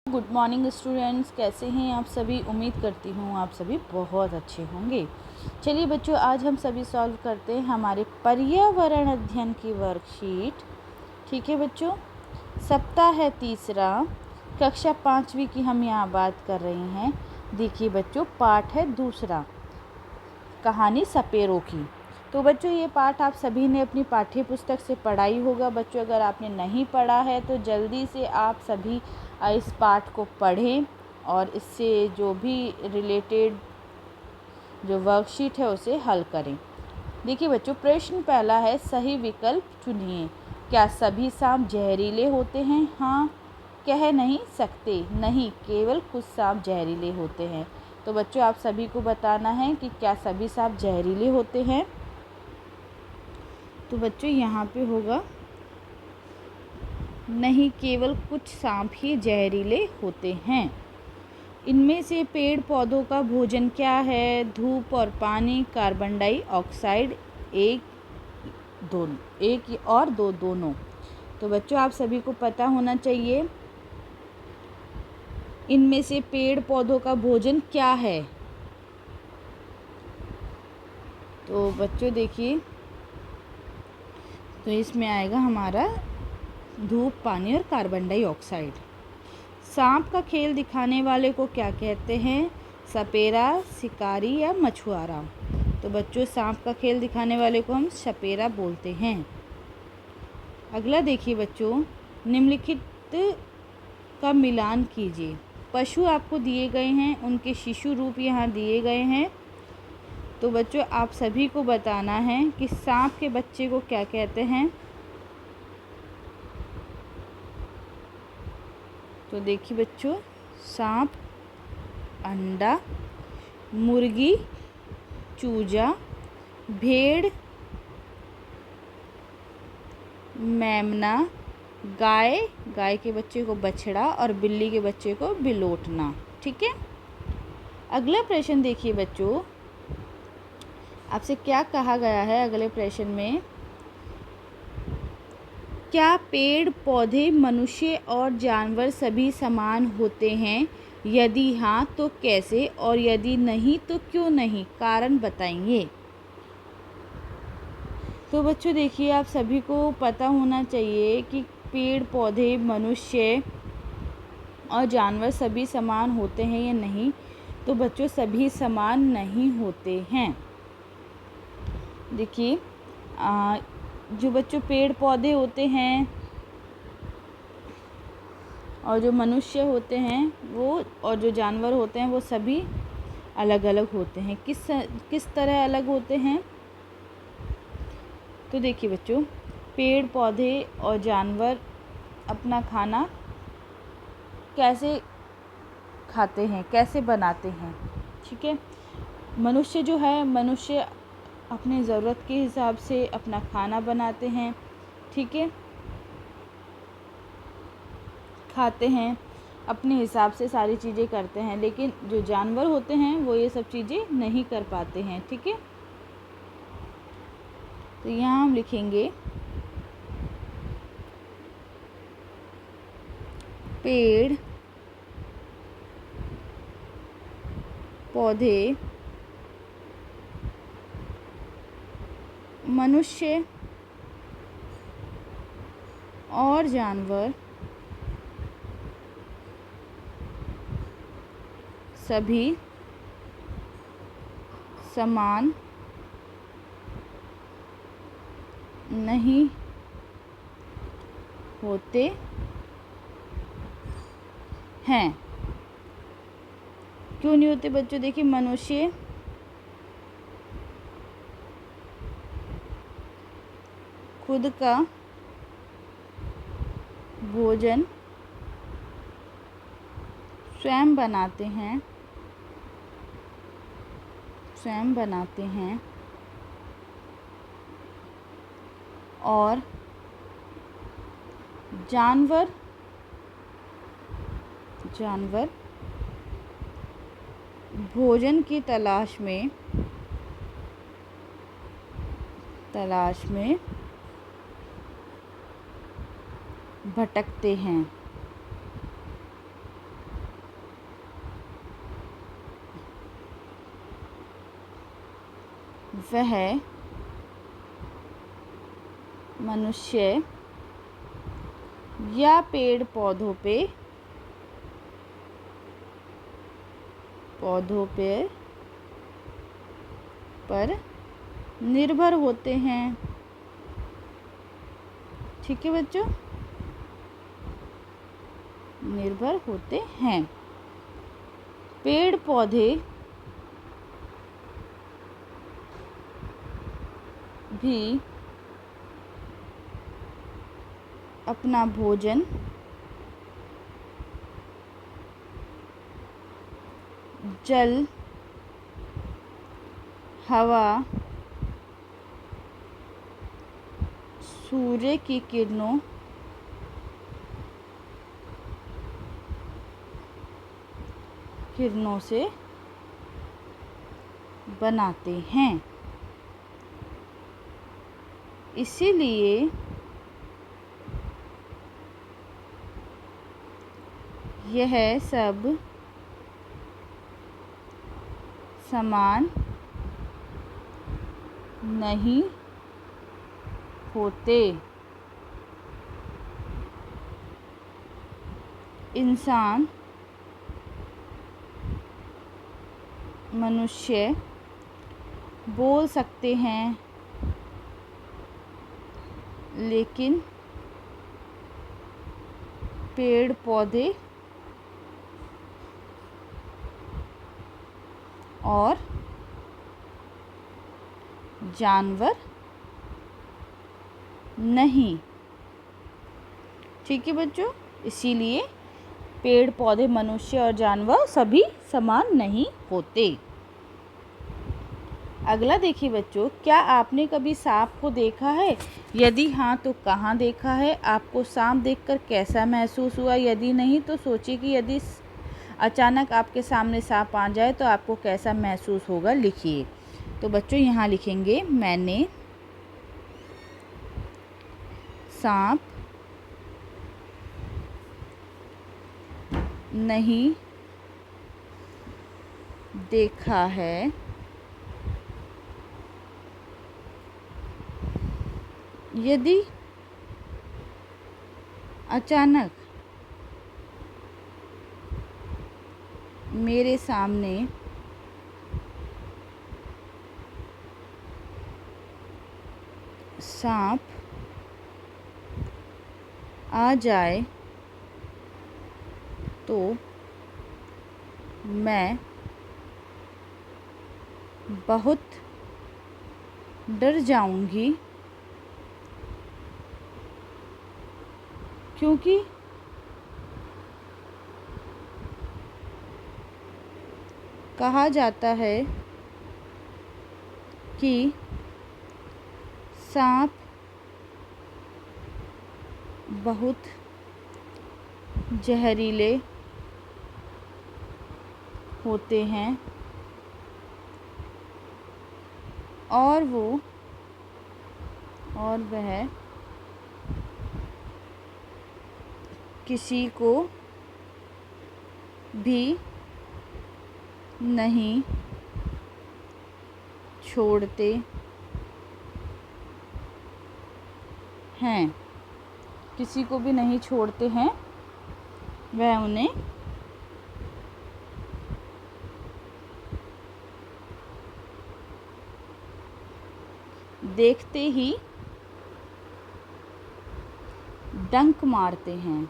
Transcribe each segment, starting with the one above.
Good morning students, कैसे हैं आप सभी। उम्मीद करती हूँ आप सभी बहुत अच्छे होंगे। चलिए बच्चों, आज हम सभी सॉल्व करते हैं हमारे पर्यावरण अध्ययन की वर्कशीट। ठीक है बच्चों, सप्ताह है तीसरा, कक्षा 5वीं की हम यहाँ बात कर रहे हैं। देखिए बच्चों, पाठ है दूसरा, कहानी सपेरों की। तो बच्चों, ये पाठ आप सभी ने अपनी पाठ्य पुस्तक से पढ़ा ही होगा। बच्चों, अगर आपने नहीं पढ़ा है तो जल्दी से आप सभी इस पाठ को पढ़ें और इससे जो भी रिलेटेड जो वर्कशीट है उसे हल करें। देखिए बच्चों, प्रश्न पहला है, सही विकल्प चुनिए। क्या सभी सांप जहरीले होते हैं? हाँ, कह नहीं सकते। नहीं, केवल कुछ सांप जहरीले होते हैं। तो बच्चों, आप सभी को बताना है कि क्या सभी सांप जहरीले होते हैं। तो बच्चों, यहाँ पे होगा नहीं, केवल कुछ सांप ही जहरीले होते हैं। इनमें से पेड़ पौधों का भोजन क्या है? धूप और पानी, कार्बन डाइऑक्साइड, एक और दो दोनों। तो बच्चों, आप सभी को पता होना चाहिए इनमें से पेड़ पौधों का भोजन क्या है। तो बच्चों देखिए, तो इसमें आएगा हमारा धूप, पानी और कार्बन डाइऑक्साइड। सांप का खेल दिखाने वाले को क्या कहते हैं? सपेरा, शिकारी या मछुआरा। तो बच्चों, सांप का खेल दिखाने वाले को हम सपेरा बोलते हैं। अगला देखिए बच्चों, निम्नलिखित का मिलान कीजिए। पशु आपको दिए गए हैं, उनके शिशु रूप यहाँ दिए गए हैं। तो बच्चों, आप सभी को बताना है कि सांप के बच्चे को क्या कहते हैं। तो देखिए बच्चों, सांप, अंडा, मुर्गी, चूजा, भेड़, मेमना, गाय के बच्चे को बछड़ा और बिल्ली के बच्चे को बिलोटना। ठीक है। अगला प्रश्न देखिए बच्चों, आपसे क्या कहा गया है अगले प्रश्न में। क्या पेड़ पौधे, मनुष्य और जानवर सभी समान होते हैं? यदि हाँ तो कैसे, और यदि नहीं तो क्यों नहीं? कारण बताइए। तो बच्चों देखिए, आप सभी को पता होना चाहिए कि पेड़ पौधे, मनुष्य और जानवर सभी समान होते हैं या नहीं। तो बच्चों, सभी समान नहीं होते हैं। देखिए, जो बच्चों पेड़ पौधे होते हैं और जो मनुष्य होते हैं वो, और जो जानवर होते हैं वो सभी अलग अलग होते हैं। किस तरह अलग होते हैं? तो देखिए बच्चों, पेड़ पौधे और जानवर अपना खाना कैसे खाते हैं, कैसे बनाते हैं। ठीक है। मनुष्य जो है, मनुष्य अपने ज़रूरत के हिसाब से अपना खाना बनाते हैं। ठीक है, खाते हैं, अपने हिसाब से सारी चीज़ें करते हैं। लेकिन जो जानवर होते हैं वो ये सब चीज़ें नहीं कर पाते हैं। ठीक है। तो यहाँ हम लिखेंगे पेड़ पौधे, मनुष्य और जानवर सभी समान नहीं होते हैं। क्यों नहीं होते बच्चों? देखिए, मनुष्य खुद का भोजन स्वयं बनाते हैं और जानवर भोजन की तलाश में भटकते हैं। वह मनुष्य या पेड़ पौधों पर निर्भर होते हैं। ठीक है बच्चों, निर्भर होते हैं। पेड़ पौधे भी अपना भोजन जल, हवा, सूर्य की किरणों से बनाते हैं। इसीलिए यह सब समान नहीं होते। इंसान, मनुष्य बोल सकते हैं, लेकिन पेड़ पौधे और जानवर नहीं। ठीक है बच्चों, इसीलिए पेड़ पौधे, मनुष्य और जानवर सभी समान नहीं होते। अगला देखिए बच्चों, क्या आपने कभी सांप को देखा है? यदि हाँ तो कहाँ देखा है? आपको सांप देखकर कैसा महसूस हुआ? यदि नहीं तो सोचिए कि यदि अचानक आपके सामने सांप आ जाए तो आपको कैसा महसूस होगा, लिखिए। तो बच्चों यहाँ लिखेंगे, मैंने सांप नहीं देखा है। यदि अचानक मेरे सामने सांप आ जाए तो मैं बहुत डर जाऊंगी, क्योंकि कहा जाता है कि सांप बहुत जहरीले होते हैं और वह किसी को भी नहीं छोड़ते हैं। किसी को भी नहीं छोड़ते हैं, वह उन्हें देखते ही डंक मारते हैं।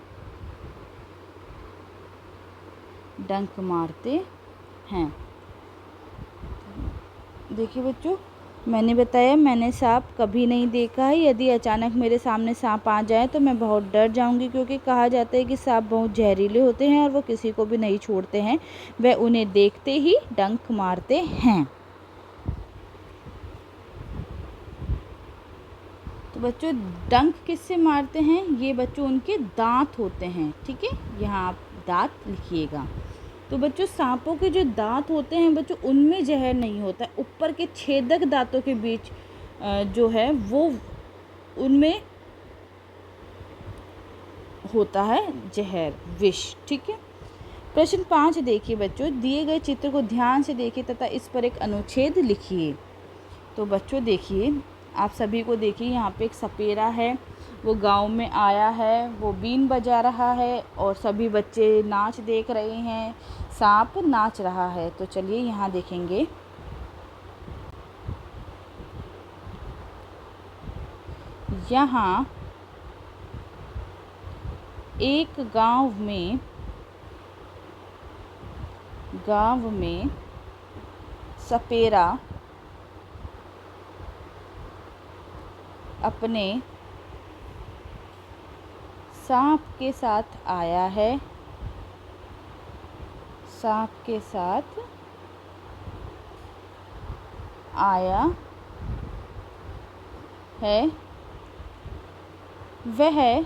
देखिए बच्चों, मैंने बताया मैंने सांप कभी नहीं देखा है। यदि अचानक मेरे सामने सांप आ जाए तो मैं बहुत डर जाऊंगी, क्योंकि कहा जाता है कि सांप बहुत जहरीले होते हैं और वो किसी को भी नहीं छोड़ते हैं, वह उन्हें देखते ही डंक मारते हैं। तो बच्चों, डंक किससे मारते हैं? ये बच्चों उनके दांत होते हैं। ठीक है, यहाँ आप दांत लिखिएगा। तो बच्चों, सांपों के जो दांत होते हैं बच्चों, उनमें जहर नहीं होता। ऊपर के छेदक दांतों के बीच जो है वो उनमें होता है जहर, विष। ठीक है, प्रश्न 5 देखिए बच्चों, दिए गए चित्र को ध्यान से देखिए तथा इस पर एक अनुच्छेद लिखिए। तो बच्चों देखिए, आप सभी को देखिए, यहाँ पे एक सपेरा है, वो गांव में आया है, वो बीन बजा रहा है और सभी बच्चे नाच देख रहे हैं। सांप नाच रहा है। तो चलिए यहाँ देखेंगे। यहाँ एक गांव में सपेरा अपने सांप के साथ आया है। सांप के साथ आया है। वह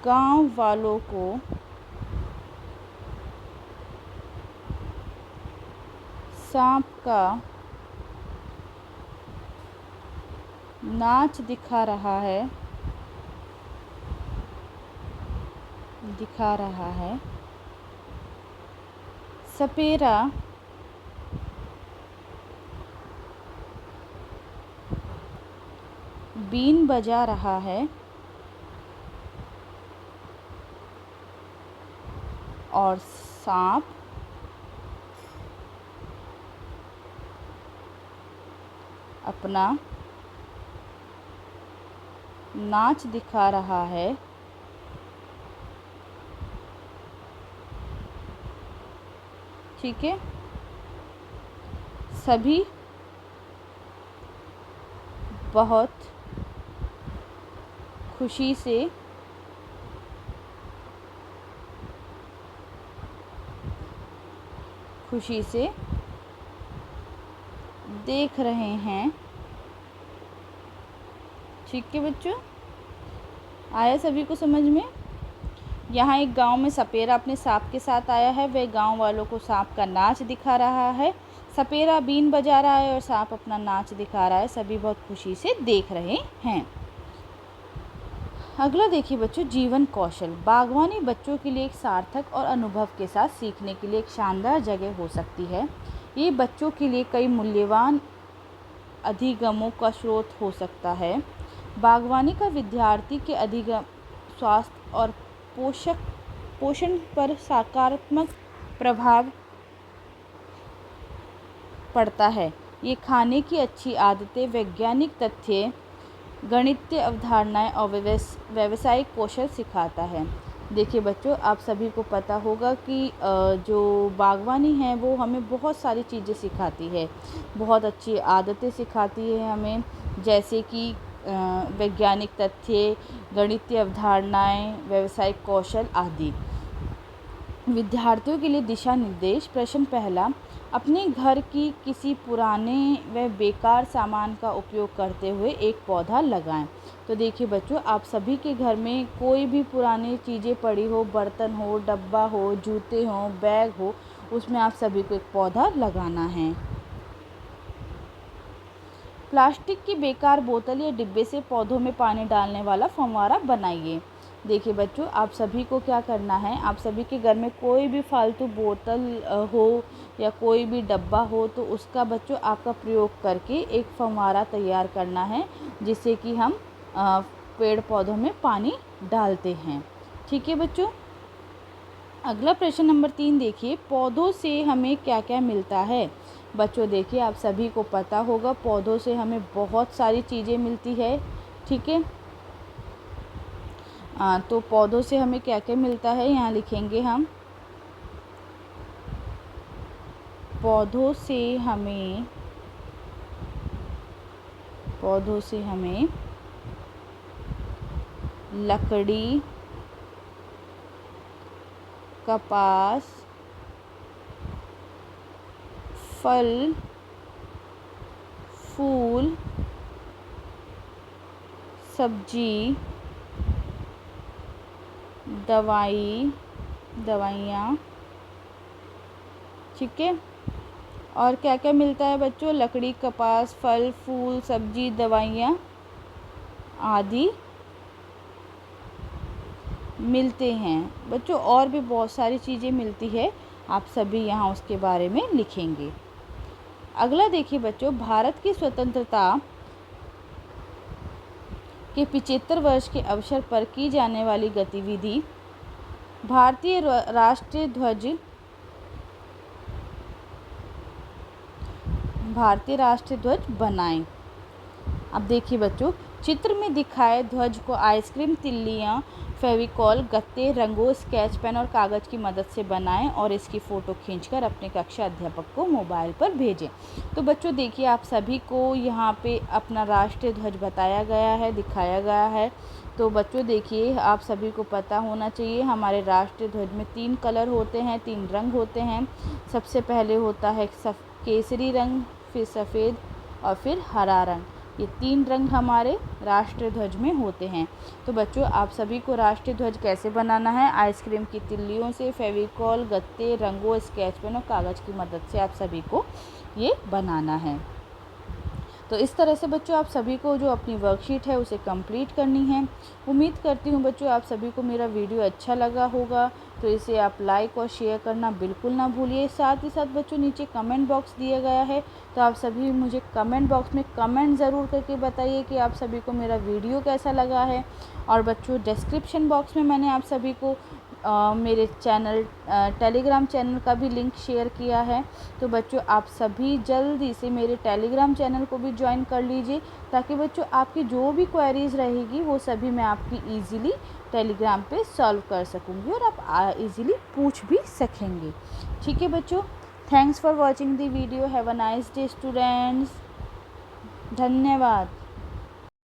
गांव वालों को सांप का नाच दिखा रहा है। सपेरा बीन बजा रहा है और सांप अपना नाच दिखा रहा है। ठीक है, सभी बहुत खुशी से देख रहे हैं। ठीक है बच्चों, आया सभी को समझ में? यहाँ एक गांव में सपेरा अपने सांप के साथ आया है। वह गांव वालों को सांप का नाच दिखा रहा है। सपेरा बीन बजा रहा है और सांप अपना नाच दिखा रहा है। सभी बहुत खुशी से देख रहे हैं। अगला देखिए बच्चों, जीवन कौशल। बागवानी बच्चों के लिए एक सार्थक और अनुभव के साथ सीखने के लिए एक शानदार जगह हो सकती है। ये बच्चों के लिए कई मूल्यवान अधिगमों का स्रोत हो सकता है। बागवानी का विद्यार्थी के अधिगम, स्वास्थ्य और पोषण पर सकारात्मक प्रभाव पड़ता है। ये खाने की अच्छी आदतें, वैज्ञानिक तथ्य, गणितीय अवधारणाएं और व्यावसायिक कौशल सिखाता है। देखिए बच्चों, आप सभी को पता होगा कि जो बागवानी है वो हमें बहुत सारी चीज़ें सिखाती है, बहुत अच्छी आदतें सिखाती है हमें, जैसे कि वैज्ञानिक तथ्य, गणितीय अवधारणाएं, व्यावसायिक कौशल आदि। विद्यार्थियों के लिए दिशा निर्देश। प्रश्न पहला, अपने घर की किसी पुराने व बेकार सामान का उपयोग करते हुए एक पौधा लगाएं। तो देखिए बच्चों, आप सभी के घर में कोई भी पुरानी चीज़ें पड़ी हो, बर्तन हो, डब्बा हो, जूते हो, बैग हो, उसमें आप सभी को एक पौधा लगाना है। प्लास्टिक की बेकार बोतल या डिब्बे से पौधों में पानी डालने वाला फव्वारा बनाइए। देखिए बच्चों, आप सभी को क्या करना है, आप सभी के घर में कोई भी फालतू बोतल हो या कोई भी डब्बा हो तो उसका बच्चों आपका प्रयोग करके एक फव्वारा तैयार करना है, जिससे कि हम पेड़ पौधों में पानी डालते हैं। ठीक है बच्चों, अगला प्रश्न नंबर 3 देखिए, पौधों से हमें क्या क्या मिलता है। बच्चों देखिए, आप सभी को पता होगा पौधों से हमें बहुत सारी चीज़ें मिलती है। ठीक है, तो पौधों से हमें क्या क्या मिलता है, यहाँ लिखेंगे हम। पौधों से हमें लकड़ी, कपास, फल, फूल, सब्जी, दवाइयाँ। ठीक है, और क्या क्या मिलता है बच्चों, लकड़ी, कपास, फल, फूल, सब्जी, दवाइयाँ आदि मिलते हैं। बच्चों और भी बहुत सारी चीज़ें मिलती है, आप सभी यहाँ उसके बारे में लिखेंगे। अगला देखिए बच्चों, भारत की स्वतंत्रता के 75 वर्ष के अवसर पर की जाने वाली गतिविधि भारतीय राष्ट्रीय ध्वज बनाएं। अब देखिए बच्चों, चित्र में दिखाए ध्वज को आइसक्रीम तिल्लियाँ, फेविकॉल, गत्ते, रंगों, स्केच पेन और कागज़ की मदद से बनाएं और इसकी फ़ोटो खींचकर अपने कक्षा अध्यापक को मोबाइल पर भेजें। तो बच्चों देखिए, आप सभी को यहाँ पे अपना राष्ट्रीय ध्वज बताया गया है, दिखाया गया है। तो बच्चों देखिए, आप सभी को पता होना चाहिए हमारे राष्ट्रीय ध्वज में 3 कलर होते हैं, 3 रंग होते हैं। सबसे पहले होता है केसरी रंग, फिर सफ़ेद और फिर हरा रंग। ये 3 रंग हमारे राष्ट्रीय ध्वज में होते हैं। तो बच्चों आप सभी को राष्ट्रीय ध्वज कैसे बनाना है, आइसक्रीम की तिल्लियों से, फेविकॉल, गत्ते, रंगों, स्केच पेन और कागज़ की मदद से आप सभी को ये बनाना है। तो इस तरह से बच्चों आप सभी को जो अपनी वर्कशीट है उसे कंप्लीट करनी है। उम्मीद करती हूँ बच्चों आप सभी को मेरा वीडियो अच्छा लगा होगा, तो इसे आप लाइक और शेयर करना बिल्कुल ना भूलिए। साथ ही साथ बच्चों नीचे कमेंट बॉक्स दिया गया है, तो आप सभी मुझे कमेंट बॉक्स में कमेंट ज़रूर करके बताइए कि आप सभी को मेरा वीडियो कैसा लगा है। और बच्चों डिस्क्रिप्शन बॉक्स में मैंने आप सभी को मेरे चैनल टेलीग्राम चैनल का भी लिंक शेयर किया है। तो बच्चों आप सभी जल्दी से मेरे टेलीग्राम चैनल को भी ज्वाइन कर लीजिए, ताकि बच्चों आपकी जो भी क्वेरीज़ रहेगी वो सभी मैं आपकी ईज़िली टेलीग्राम पे सॉल्व कर सकूँगी और आप ईज़िली पूछ भी सकेंगे। ठीक है बच्चों, thanks for watching the video. Have a nice day students. धन्यवाद।